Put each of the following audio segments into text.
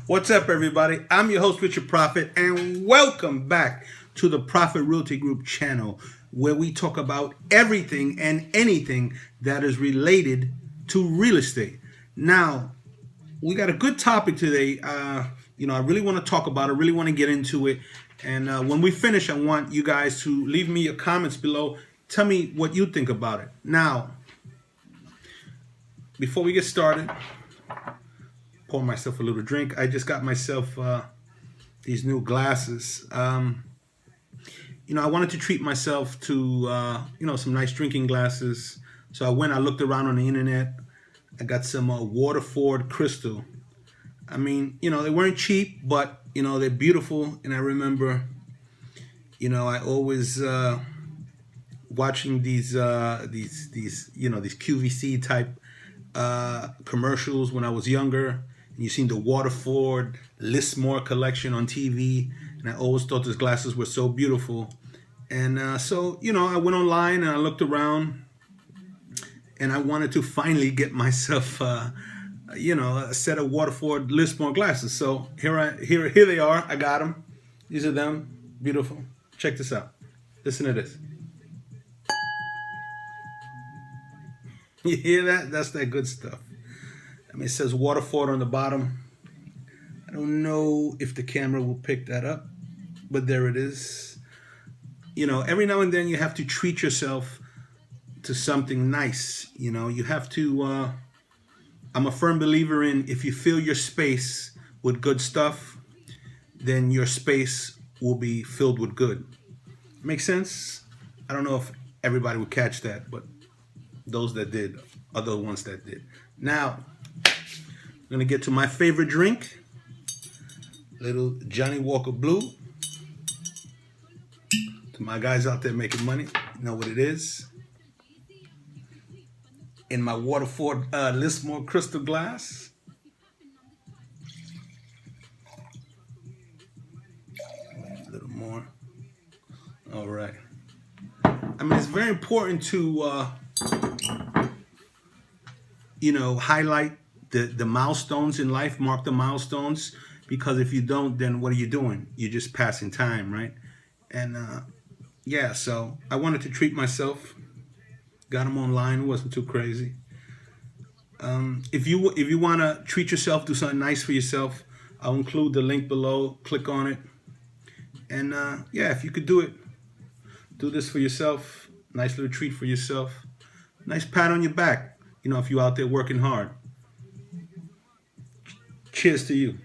What's up, everybody? I'm your host, Richard Prophet, and welcome back to the Prophet Realty Group channel, where we talk about everything and anything that is related to real estate. Now, we got a good topic today. I really want to talk about it, really want to get into it. And when we finish, I want you guys to leave me your comments below. Tell me what you think about it. Now, before we get started, pour myself a little drink. I just got myself these new glasses. I wanted to treat myself to, some nice drinking glasses. So I looked around on the internet. I got some Waterford crystal. I mean, they weren't cheap, but, they're beautiful. And I remember, I always watching these QVC type commercials when I was younger. And you seen the Waterford Lismore collection on TV, and I always thought those glasses were so beautiful. And so I went online and I looked around, and I wanted to finally get myself a set of Waterford Lismore glasses. So here they are. I got them. These are them. Beautiful. Check this out. Listen to this. You hear that? That's that good stuff. I mean, it says Waterford on the bottom. I don't know if the camera will pick that up, but there it is. Every now and then you have to treat yourself to something nice. You have to, I'm a firm believer in, if you fill your space with good stuff, then your space will be filled with good. Make sense? I don't know if everybody would catch that, but those that did are the ones that did. Now, I'm going to get to my favorite drink. Little Johnny Walker Blue. To my guys out there making money, you know what it is. In my Waterford Lismore crystal glass. A little more. All right. I mean, it's very important to highlight the milestones in life, mark the milestones, because if you don't, then what are you doing? You're just passing time, right? And so I wanted to treat myself. Got them online. It wasn't too crazy. If you want to treat yourself, do something nice for yourself, I'll include the link below. Click on it. And if you could do it, do this for yourself. Nice little treat for yourself. Nice pat on your back. If you're out there working hard. Cheers to you.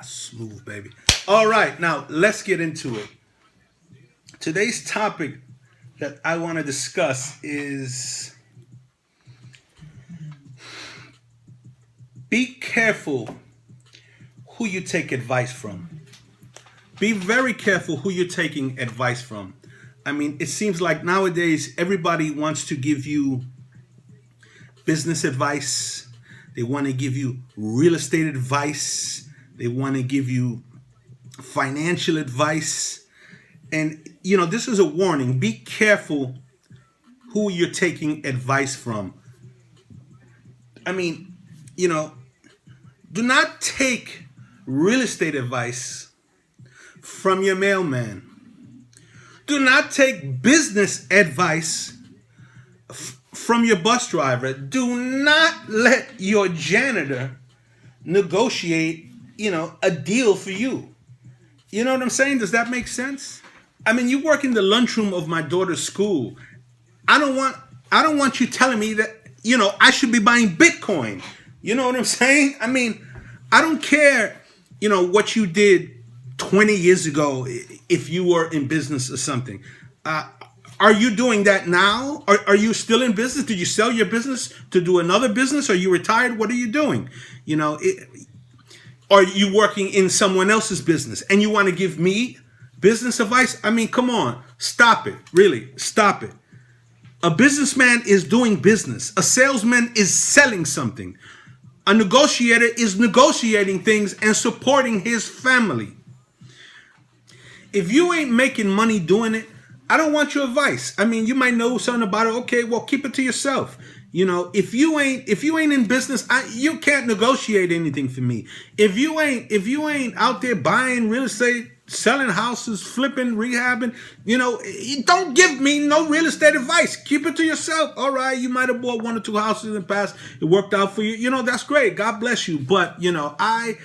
Smooth, baby. All right, now let's get into it. Today's topic that I want to discuss is be careful who you take advice from. Be very careful who you're taking advice from. I mean, it seems like nowadays everybody wants to give you business advice. They want to give you real estate advice. They want to give you financial advice. And, this is a warning. Be careful who you're taking advice from. I mean, do not take real estate advice from your mailman. Do not take business advice from your bus driver. Do not let your janitor negotiate, a deal for you. You know what I'm saying? Does that make sense? I mean, you work in the lunchroom of my daughter's school. I don't want you telling me that, I should be buying Bitcoin. You know what I'm saying? I mean, I don't care, what you did 20 years ago if you were in business or something. Are you doing that now? Are you still in business? Did you sell your business to do another business? Are you retired? What are you doing? Are you working in someone else's business and you want to give me business advice? I mean, come on, stop it. Really, stop it. A businessman is doing business. A salesman is selling something. A negotiator is negotiating things and supporting his family. If you ain't making money doing it, I don't want your advice. I mean, you might know something about it. Okay, well, keep it to yourself. If you ain't in business, you can't negotiate anything for me. If you ain't out there buying real estate, selling houses, flipping, rehabbing, you don't give me no real estate advice. Keep it to yourself. All right, you might have bought one or two houses in the past. It worked out for you. That's great. God bless you. But I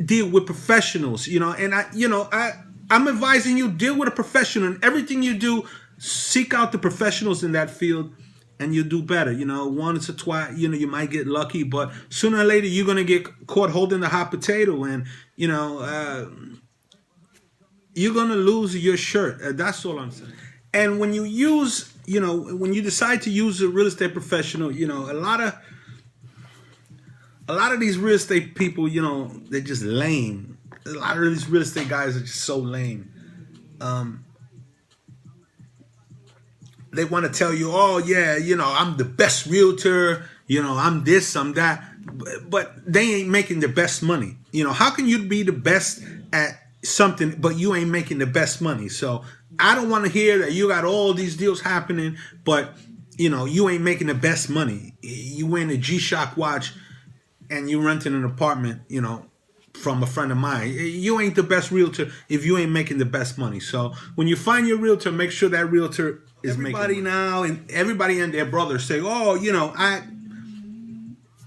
deal with professionals. I'm advising you, deal with a professional. And everything you do, seek out the professionals in that field, and you do better. Once or twice, you might get lucky, but sooner or later you're gonna get caught holding the hot potato, and you're gonna lose your shirt. That's all I'm saying. And when when you decide to use a real estate professional, a lot of these real estate people, they're just lame. A lot of these real estate guys are just so lame. They want to tell you, oh yeah, I'm the best realtor, I'm this, I'm that, but they ain't making the best money. How can you be the best at something, but you ain't making the best money? So I don't want to hear that you got all these deals happening, but you ain't making the best money. You wearing a G-Shock watch and you renting an apartment, from a friend of mine. You ain't the best realtor if you ain't making the best money. So when you find your realtor, make sure that realtor is everybody making money. Now, and everybody and their brother say, oh,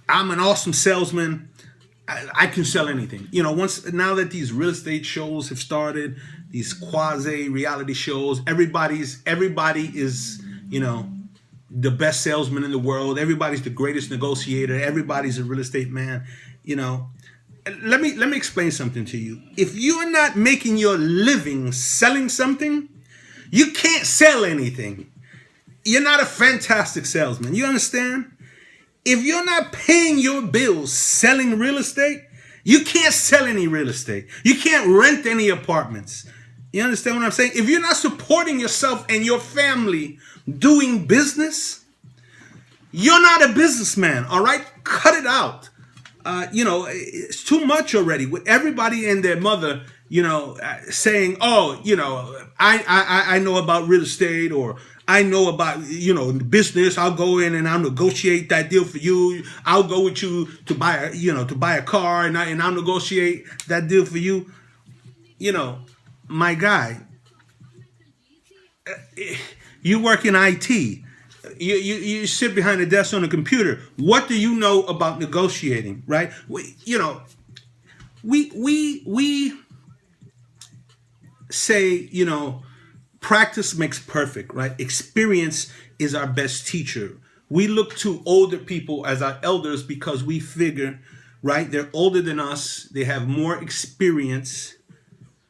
I'm an awesome salesman. I can sell anything. Now that these real estate shows have started, these quasi reality shows, everybody is the best salesman in the world. Everybody's the greatest negotiator. Everybody's a real estate man. Let me explain something to you. If you're not making your living selling something, you can't sell anything. You're not a fantastic salesman. You understand? If you're not paying your bills selling real estate, you can't sell any real estate. You can't rent any apartments. You understand what I'm saying? If you're not supporting yourself and your family doing business, you're not a businessman, all right? Cut it out. It's too much already with everybody and their mother, saying, oh, I know about real estate, or I know about, business. I'll go in and I'll negotiate that deal for you. I'll go with you to buy a car, and I'll negotiate that deal for you. My guy, you work in IT. You sit behind a desk on a computer. What do you know about negotiating, right? We say, practice makes perfect, right? Experience is our best teacher. We look to older people as our elders because we figure, right, they're older than us. They have more experience.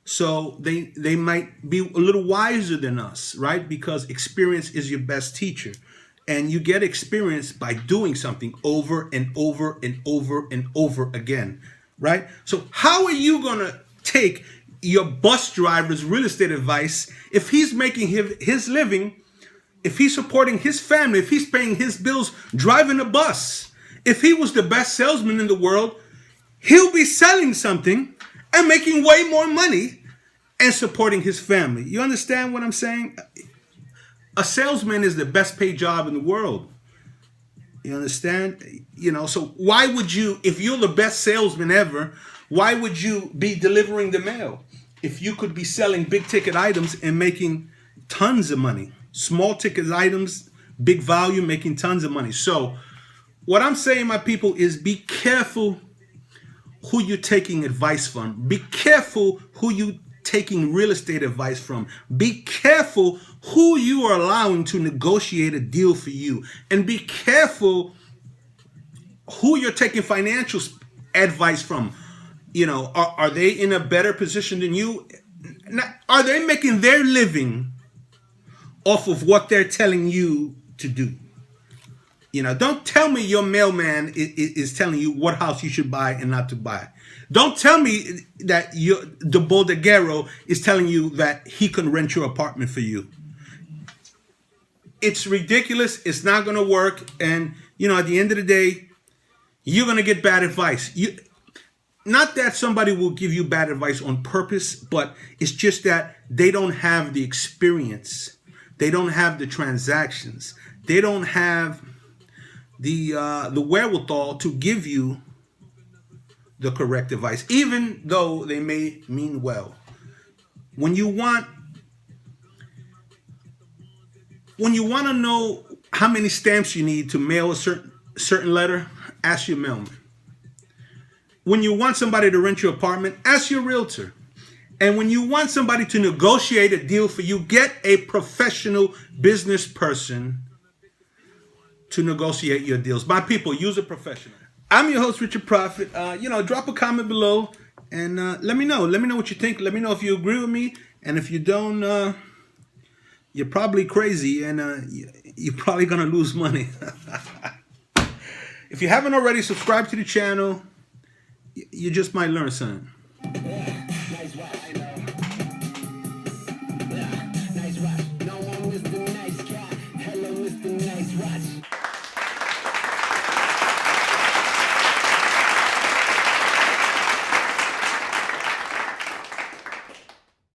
So they might be a little wiser than us, right? Because experience is your best teacher. And you get experience by doing something over and over and over and over again, right? So how are you going to take your bus driver's real estate advice if he's making his living, if he's supporting his family, if he's paying his bills driving a bus? If he was the best salesman in the world, he'll be selling something and making way more money and supporting his family. You understand what I'm saying? A salesman is the best paid job in the world. You understand? So why would you, if you're the best salesman ever, why would you be delivering the mail? If you could be selling big ticket items and making tons of money. Small ticket items, big volume, making tons of money. So what I'm saying, my people, is be careful who you're taking advice from. Be careful who you taking real estate advice from. Be careful who you are allowing to negotiate a deal for you. And be careful who you're taking financial advice from. Are they in a better position than you? Are they making their living off of what they're telling you to do? Don't tell me your mailman is telling you what house you should buy and not to buy. Don't tell me that the bodeguero is telling you that he can rent your apartment for you. It's ridiculous. It's not going to work. And, at the end of the day, you're going to get bad advice. not that somebody will give you bad advice on purpose, but it's just that they don't have the experience. They don't have the transactions. They don't have the wherewithal to give you the correct advice, even though they may mean well. When you want to know how many stamps you need to mail a certain letter, ask your mailman. When you want somebody to rent your apartment, ask your realtor. And when you want somebody to negotiate a deal for you, get a professional business person to negotiate your deals. My people, use a professional. I'm your host, Richard Prophet. Drop a comment below and let me know. Let me know what you think. Let me know if you agree with me. And if you don't, you're probably crazy and you're probably going to lose money. If you haven't already, subscribe to the channel. You just might learn something. Nice watch, I know. Nice watch. No one was the nice guy. Hello, Mr. Nice Watch.